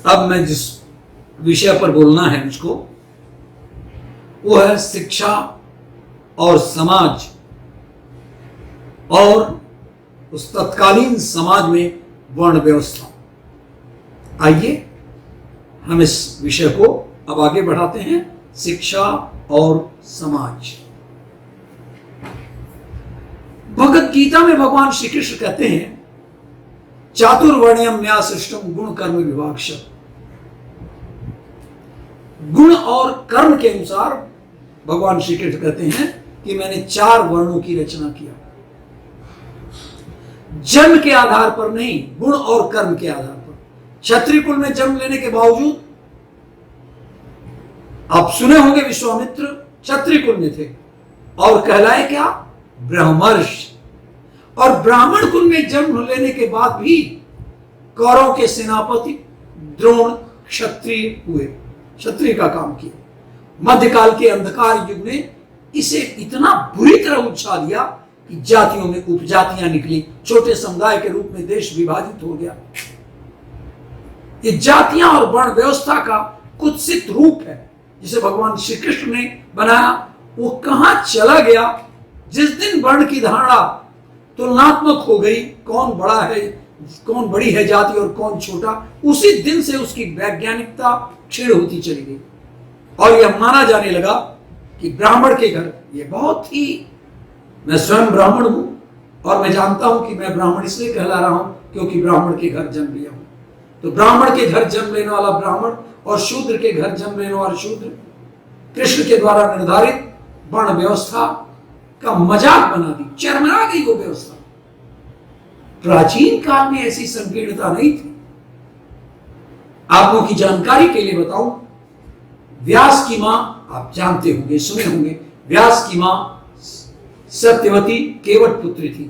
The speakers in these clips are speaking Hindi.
अब मैं जिस विषय पर बोलना है मुझको, वो है शिक्षा और समाज, और उस तत्कालीन समाज में वर्ण व्यवस्था। आइए हम इस विषय को अब आगे बढ़ाते हैं। शिक्षा और समाज। भगवत गीता में भगवान श्री कृष्ण कहते हैं, चातुर्वर्ण्यम न्याय सृष्टम गुण कर्म विभागश। गुण और कर्म के अनुसार भगवान श्री कृष्ण कहते हैं कि मैंने 4 वर्णों की रचना किया। जन्म के आधार पर नहीं, गुण और कर्म के आधार पर। क्षत्रिय कुल में जन्म लेने के बावजूद, आप सुने होंगे विश्वामित्र क्षत्रिय कुल में थे और कहलाए क्या? ब्रह्मर्ष। और ब्राह्मण कुल में जन्म लेने के बाद भी कौरवों के सेनापति द्रोण क्षत्रिय हुए, क्षत्रिय का काम किया। मध्यकाल के अंधकार युग ने इसे इतना बुरी तरह उछाल दिया कि जातियों में उपजातियां निकली, छोटे समुदाय के रूप में देश विभाजित हो गया। ये जातियां और वर्ण व्यवस्था का कुत्सित रूप है जिसे भगवान श्री कृष्ण ने बनाया। वो कहां चला गया जिस दिन वर्ण की धारणा तुलनात्मक हो गई, कौन बड़ा है, कौन बड़ी है जाति और कौन छोटा, उसी दिन से उसकी वैज्ञानिकता क्षीण होती चली गई और यह माना जाने लगा कि ब्राह्मण के घर, ये बहुत ही, मैं स्वयं ब्राह्मण हूं और मैं जानता हूं कि मैं ब्राह्मण इसलिए कहला रहा हूं क्योंकि ब्राह्मण के घर जन्म लिया हूं। तो ब्राह्मण के घर जन्म लेने वाला ब्राह्मण और शूद्र के घर जन्म लेने वाला शूद्र कृष्ण के द्वारा निर्धारित वर्ण व्यवस्था का मजाक बना दी, चरमरा गई वो व्यवस्था। प्राचीन काल में ऐसी संकीर्णता नहीं थी। आप लोगों की जानकारी के लिए बताऊं, व्यास की मां, आप जानते होंगे, सुने होंगे, व्यास की मां सत्यवती केवट पुत्री थी।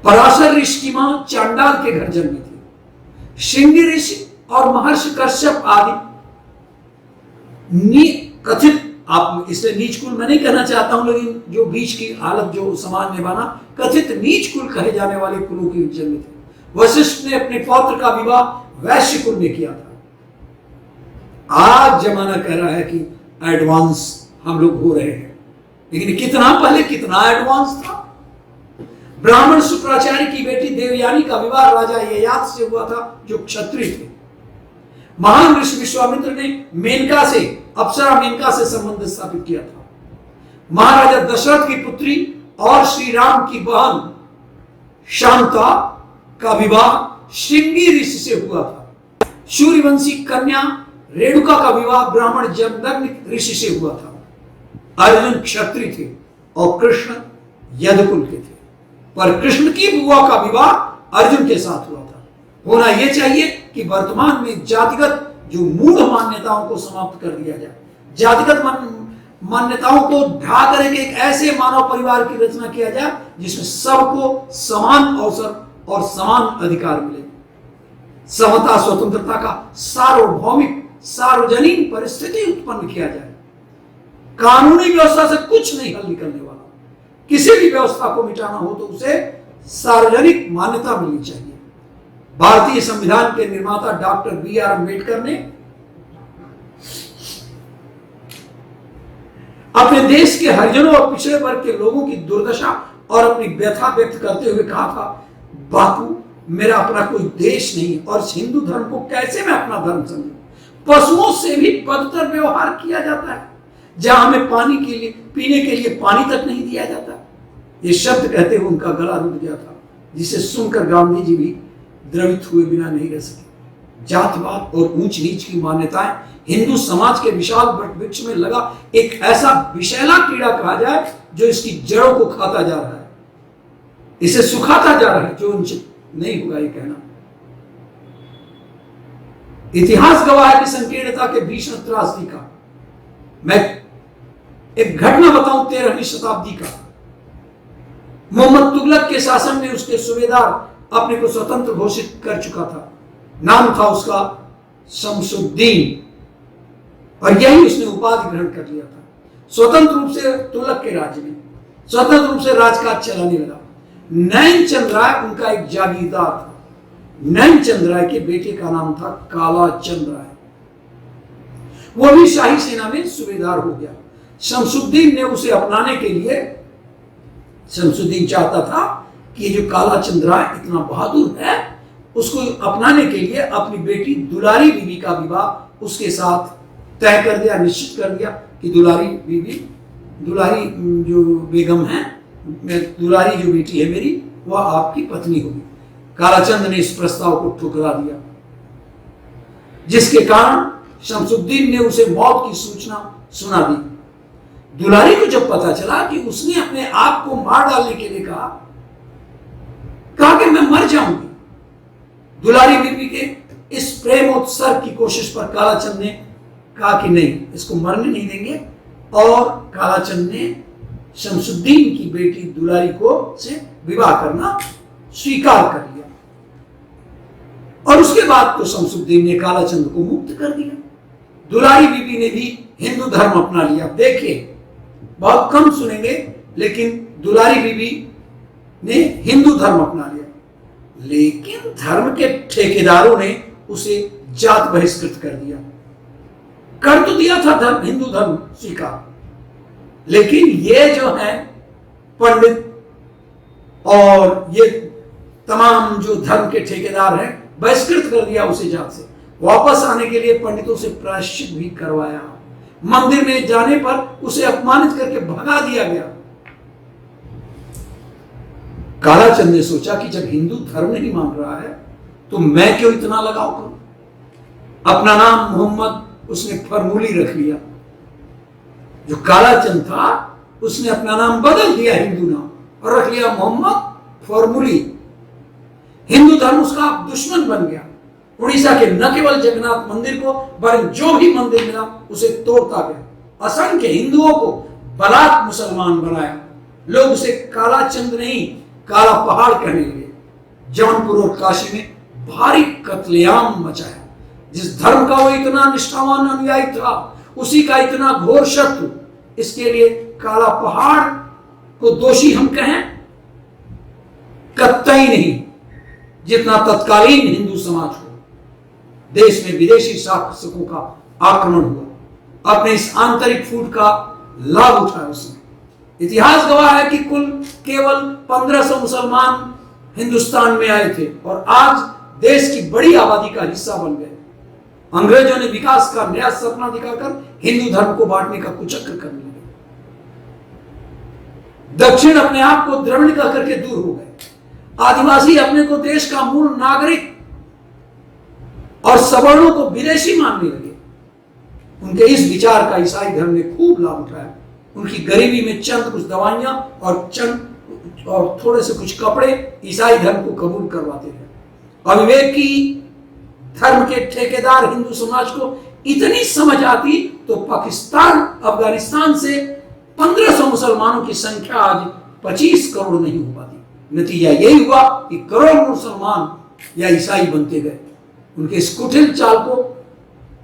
पराशर ऋषि की मां चांडाल के घर जन्मी थी। श्रृंगी ऋषि और महर्षि कश्यप आदि कथित, आप इसलिए नीच कुल मैं नहीं कहना चाहता हूं, लेकिन जो बीच की हालत जो समाज ने बना, कथित नीच कुल कहे जाने वाले कुलों की जन्म थे। वशिष्ठ ने अपने पौत्र का विवाह वैश्य कुल में किया था। आज जमाना कह रहा है कि एडवांस हम लोग हो रहे हैं, लेकिन कितना पहले कितना एडवांस था। ब्राह्मण शुक्राचार्य की बेटी देवयानी का विवाह राजा ययाति से हुआ था जो क्षत्रिय थे। महान ऋषि विश्वामित्र ने मेनका से, अप्सरा मेनका से संबंध स्थापित किया था। महाराजा दशरथ की पुत्री और श्री राम की बहन शांता का विवाह श्रृंगी ऋषि से हुआ था। सूर्यवंशी कन्या रेणुका का विवाह ब्राह्मण जमदग्नि ऋषि से हुआ था। अर्जुन क्षत्रिय थे और कृष्ण यदुकुल के थे, पर कृष्ण की बुआ का विवाह अर्जुन के साथ हुआ था। होना यह चाहिए कि वर्तमान में जातिगत जो मूढ़ मान्यताओं को समाप्त कर दिया जाए, जातिगत मान्यताओं को ढा करके एक ऐसे मानव परिवार की रचना किया जाए जिसमें सबको समान अवसर और समान अधिकार मिले। समता स्वतंत्रता का सार्वभौमिक सार्वजनिक परिस्थिति उत्पन्न किया जाए। कानूनी व्यवस्था से कुछ नहीं हल निकलने वाला। किसी भी व्यवस्था को मिटाना हो तो उसे सार्वजनिक मान्यता मिलनी चाहिए। भारतीय संविधान के निर्माता डॉक्टर बी.आर. अम्बेडकर ने अपने देश के हरिजनों और पिछड़े वर्ग के लोगों की दुर्दशा और अपनी व्यथा व्यक्त करते हुए कहा था, बापू, मेरा अपना कोई देश नहीं और हिंदू धर्म को कैसे मैं अपना धर्म समझूं? पशुओं से भी बदतर व्यवहार किया जाता है, जहां हमें पानी के लिए, पीने के लिए पानी तक नहीं दिया जाता। ये शब्द कहते हुए उनका गला रुक गया था, जिसे सुनकर गांधी जी भी द्रवित हुए बिना नहीं रह सके। जातवाद और ऊंच नीच की मान्यताएं हिंदू समाज के विशाल वृक्ष में लगा एक ऐसा विषैला कीड़ा कहा जाए जो इसकी जड़ों को खाता जा रहा है, इसे सुखाता जा रहा है, जो नहीं होगा ये कहना। इतिहास गवाह है कि संकीर्णता के भीषण त्रासदी का। मैं एक घटना बताऊं 13वीं शताब्दी का। मोहम्मद तुगलक के शासन में उसके सूबेदार अपने को स्वतंत्र घोषित कर चुका था। नाम था उसका शमसुद्दीन, और यही उसने उपाधि ग्रहण कर लिया था। स्वतंत्र रूप से तुगलक के राज्य में स्वतंत्र रूप से राजकाज चलाने लगा। नैन चंद राय उनका एक जागीरदार था। नैनचंद राय के बेटे का नाम था काला चंद राय। वो भी शाही सेना में सूबेदार हो गया। शमसुद्दीन ने उसे अपनाने के लिए, शमसुद्दीन चाहता था कि ये जो काला चंद राय इतना बहादुर है, उसको अपनाने के लिए अपनी बेटी दुलारी बीबी का विवाह उसके साथ तय कर दिया, निश्चित कर दिया कि दुलारी बीबी, दुलारी जो बेगम है, दुलारी जो बेटी है मेरी, वह आपकी पत्नी होगी। कालाचंद ने इस प्रस्ताव को ठुकरा दिया, जिसके कारण शमसुद्दीन ने उसे मौत की सूचना सुना दी। दुलारी को जब पता चला कि उसने अपने आप को मार डालने के लिए कहा कि मैं मर जाऊंगी, दुलारी बीबी के इस प्रेमोत्सर्ग की कोशिश पर कालाचंद ने कहा कि नहीं, इसको मरने नहीं देंगे, और कालाचंद ने शमसुद्दीन की बेटी दुलारी को से विवाह करना स्वीकार कर लिया। और उसके बाद तो शमसुद्दीन ने कालाचंद को मुक्त कर दिया। दुलारी बीबी ने भी हिंदू धर्म अपना लिया। देखिए, बहुत कम सुनेंगे, लेकिन दुलारी बीबी ने हिंदू धर्म अपना लिया, लेकिन धर्म के ठेकेदारों ने उसे जात बहिष्कृत कर दिया। कर तो दिया था धर्म, हिंदू धर्म स्वीकार, लेकिन ये जो है पंडित और ये तमाम जो धर्म के ठेकेदार हैं, बहिष्कृत कर दिया उसे जात से। वापस आने के लिए पंडितों से प्रायश्चित भी करवाया। मंदिर में जाने पर उसे अपमानित करके भगा दिया गया। कालाचंद ने सोचा कि जब हिंदू धर्म नहीं मान रहा है तो मैं क्यों इतना लगाव करूं। अपना नाम मोहम्मद उसने फॉर्मूली रख लिया। जो कालाचंद था उसने अपना नाम बदल दिया हिंदू नाम और रख लिया मोहम्मद फॉर्मूली। हिंदू धर्म उसका दुश्मन बन गया। उड़ीसा के न केवल जगन्नाथ मंदिर को, बल्कि जो भी मंदिर मिला उसे तोड़ता गया। असंख्य हिंदुओं को बलात् मुसलमान बनाया। लोग उसे कालाचंद नहीं, काला पहाड़ कहने लगे। जौनपुर और काशी में भारी कत्लेआम मचाया। जिस धर्म का वो इतना निष्ठावान अनुयायी था, उसी का इतना घोर शत्रु। इसके लिए काला पहाड़ को दोषी हम कहें? कतई नहीं, जितना तत्कालीन हिंदू समाज को देश में विदेशी शासकों का आक्रमण हुआ, अपने इस आंतरिक फूट का लाभ उठाया उसने। इतिहास गवाह है कि कुल केवल 1500 मुसलमान हिंदुस्तान में आए थे और आज देश की बड़ी आबादी का हिस्सा बन गए। अंग्रेजों ने विकास का नया सपना दिखाकर हिंदू धर्म को बांटने का कुचक्र करने लगे। दक्षिण अपने आप को द्रविड़ करके दूर हो गए। आदिवासी अपने को देश का मूल नागरिक और सवर्णों को विदेशी मानने लगे। उनके इस विचार का ईसाई धर्म ने खूब लाभ उठाया। उनकी गरीबी में चंद कुछ दवाइयां और थोड़े से कुछ कपड़े ईसाई धर्म को कबूल करवाते थे। अविवेकी धर्म के ठेकेदार हिंदू समाज को इतनी समझ आती तो पाकिस्तान, अफगानिस्तान से 1500 मुसलमानों की संख्या आज 25 करोड़ नहीं हो पाती। नतीजा यही हुआ कि करोड़ मुसलमान या ईसाई बनते गए। उनके इस कुटिल चाल को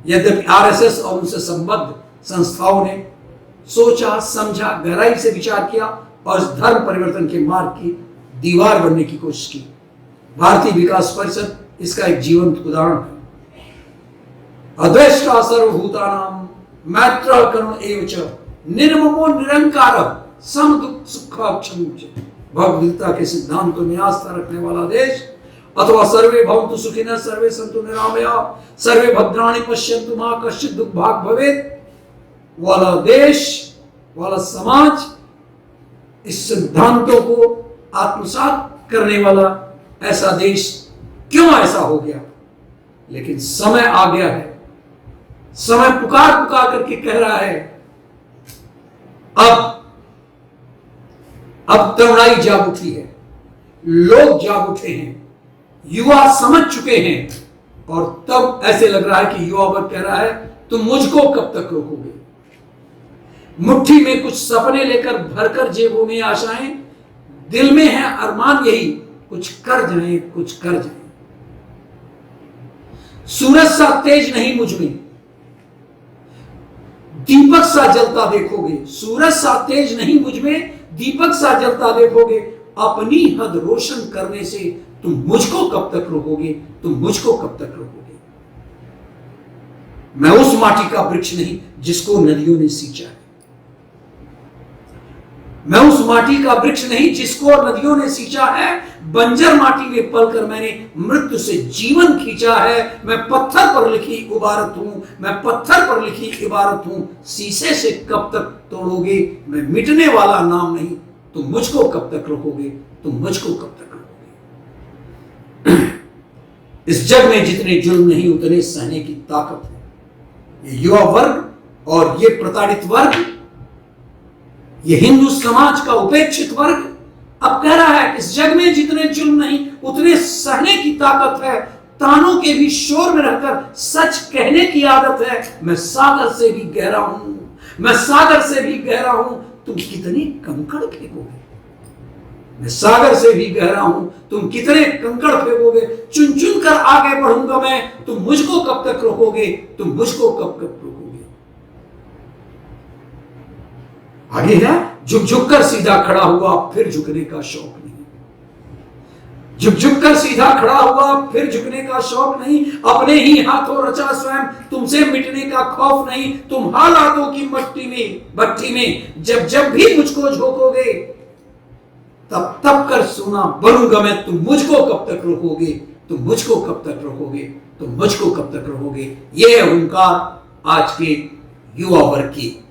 यद्यपि आरएसएस और उनसे संबद्ध संस्थाओं ने सोचा, समझा, गहराई से विचार किया और इस धर्म परिवर्तन के मार्ग की दीवार बनने की कोशिश की। भारतीय विकास परिषद इसका एक जीवंत उदाहरण है। अद्वेष्टा सर्वभूतानां मैत्रः करुण एव च निर्ममो निरंकारः समदुःख सुखाक्षम च। भगवद्गीता के सिद्धांतों में आस्था रखने वाला देश, अथवा सर्वे भवन्तु सुखिनः सर्वे सन्तु निरामयाः सर्वे भद्राणि पश्यन्तु मा कश्चित् दुर्भाग् भवेत् वाला देश, वाला समाज, इस सिद्धांतों को आत्मसात करने वाला ऐसा देश क्यों ऐसा हो गया? लेकिन समय आ गया है। समय पुकार पुकार करके कह रहा है, अब तरुणाई जाग उठी है, लोग जाग उठे हैं, युवा समझ चुके हैं। और तब ऐसे लग रहा है कि युवा वर्ग कह रहा है, तुम मुझको कब तक रोकोगे? मुट्ठी में कुछ सपने लेकर भरकर जेबों में आशाएं, दिल में है अरमान यही, कुछ कर जाएं, कुछ कर जाएं। सूरज सा तेज नहीं मुझ में, दीपक सा जलता देखोगे। सूरज सा तेज नहीं मुझ में, दीपक सा जलता देखोगे। अपनी हद रोशन करने से तुम मुझको कब तक रोकोगे, तुम मुझको कब तक रोकोगे। मैं उस माटी का वृक्ष नहीं जिसको नदियों ने सींचा है, मैं उस माटी का वृक्ष नहीं जिसको नदियों ने सींचा है। बंजर माटी में पलकर मैंने मृत्यु से जीवन खींचा है। मैं पत्थर पर लिखी इबारत हूं, मैं पत्थर पर लिखी इबारत हूं। शीशे से कब तक तोड़ोगे, मैं मिटने वाला नाम नहीं। तुम मुझको कब तक रोकोगे, तुम मुझको कब तक रोकोगे। इस जग में जितने जुल्म नहीं उतने सहने की ताकत है। ये युवा वर्ग और ये प्रताड़ित वर्ग, ये हिंदू समाज का उपेक्षित वर्ग अब कह रहा है इस जग में जितने जुल्म नहीं उतने सहने की ताकत है। तानों के भी शोर में रहकर सच कहने की आदत है। मैं सागर से भी गहरा हूं, मैं सागर से भी गहरा हूं, तुम कितने कंकड़ फेंकोगे। मैं सागर से भी गहरा हूं, तुम कितने कंकड़ फेंकोगे। चुन चुन कर आगे बढ़ूंगा मैं, तुम मुझको कब तक रोकोगे, तुम मुझको कब तक रोकोगे। आगे है, झुक झुक कर सीधा खड़ा हुआ फिर झुकने का शौक नहीं। झुक झुक कर सीधा खड़ा हुआ फिर झुकने का शौक नहीं। अपने ही हाथों रचा स्वयं, तुमसे मिटने का खौफ नहीं। तुम हालातों की भट्टी में जब जब भी मुझको झोंकोगे, तब तब कर सुना बनूंगा मैं। तुम मुझको कब तक रोकोगे, तुम मुझको कब तक रोकोगे, तुम मुझको कब तक रोकोगे। यह है हुंकार आज के युवा वर्ग की।